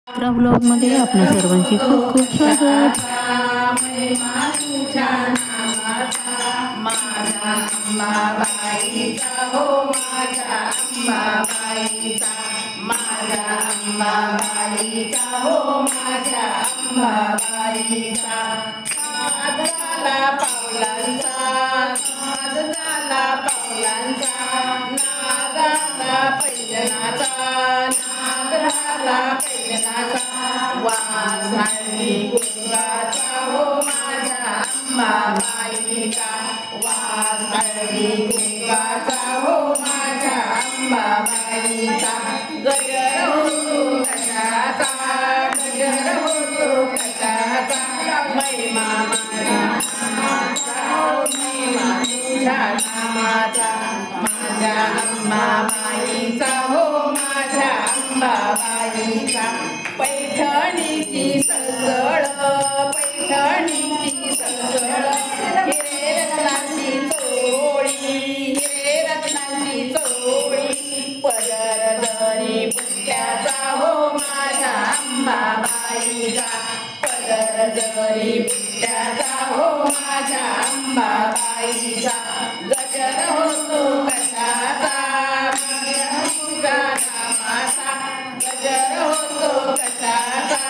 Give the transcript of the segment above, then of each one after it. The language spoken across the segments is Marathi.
चित्रा ब्लॉगमध्ये आपल्या सर्वांचे खूप खूप स्वागत. वासाळी गुंगाचा हो माझ्या अंबाबाईचा, वासाळी गुंगाचा हो माझ्या अंबाबाईचा. गजर होतो कशाचा, गजर होतो कशाचा, महिमा माझ्या नामाचा, महिमा तुझ्या नामाचा. माझ्या अंबाबाईचा हो माझ्या अंबाबाईचा. पैठणीची सळसळ, पैठणीची सळसळ, हिरे रत्नाची चोळी, हिरे रत्नाची चोळी. पदर दरी बुट्ट्याचा हो माझ्या अंबाबाईचा, पदर दरी बुट्ट्याचा हो माझ्या अंबाबाईचा. गजर होतो कशाचा, तुझ्या नामाचा, गजर होतो कशाचा,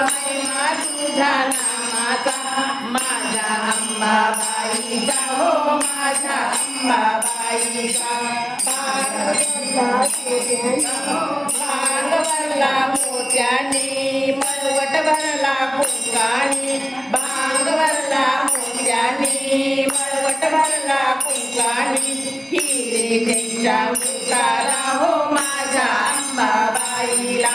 महिमा तुझ्या नामाचा. माझ्या अंबाबाईचा हो माझ्या अंबाबाईचा. भांग भरला मोत्यानी, मळवट भरला कुंकानी, भांग भरला मोत्यानी, मळवट भरला कुंकानी. हिरे त्यांच्या मुलाला हो माझ्या अंबाबाईला,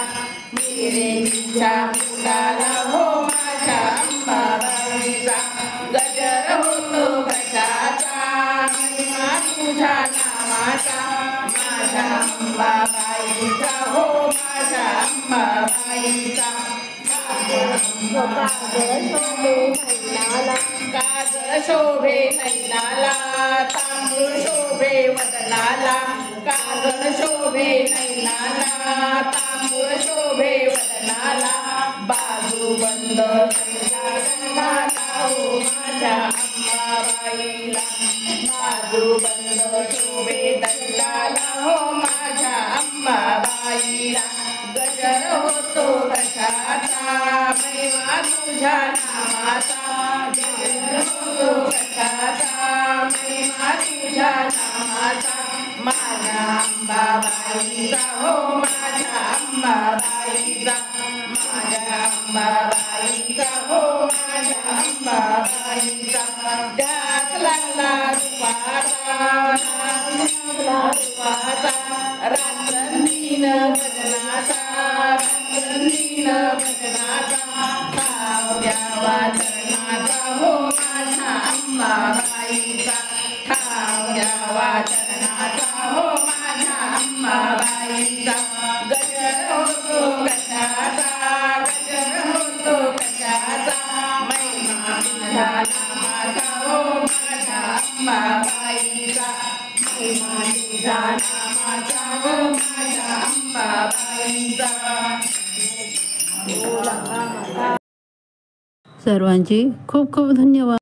हिरेच्या मुलाला हो माझ्या अंबाबाईचा. गजर होतो कशाचा, महिमा तुझ्या नामाचा. माझ्या अंबाबाईचा हो माझ्या अंबाबाईचा. काजळ शोभे नैनाला, तांदूळ शोभे वदनाला, काजळ शोभे नैनाला, तांदूळ शोभे वदनाला. बाजू बंद हो माझ्या अंबाबाईला, बाजू बंद शोभे दंडाला हो माझ्या अंबाबाईला. गजर होतो कशाचा, महिमा तुझ्या नामाचा, गजर होतो कशाचा, महिमा तुझ्या नामाचा. माझ्या अंबाबाईचा हो माझ्या अंबाबाईचा, माझ्या अंबाबाईचा हो माझ्या अंबाबाईचा. ध्यास लागला रूपाचा, रूपाचा, रात्रंदिन भजनाचा, रात्रंदिन भजनाचा. ठाव द्यावा चरणाचा हो माझ्या अंबाबाईचा, ठाव द्यावा चरणाचा हो माझ्या अंबाबाईचा. गजर होतो कशाचा, गजर होतो कशाचा, महिमा तुझ्या नामाचा हो माझ्या अंबाबाईचा, महिमा तुझ्या नामाचा हो माझ्या अंबाबाईचा. सर्वांचे खूप खूप धन्यवाद.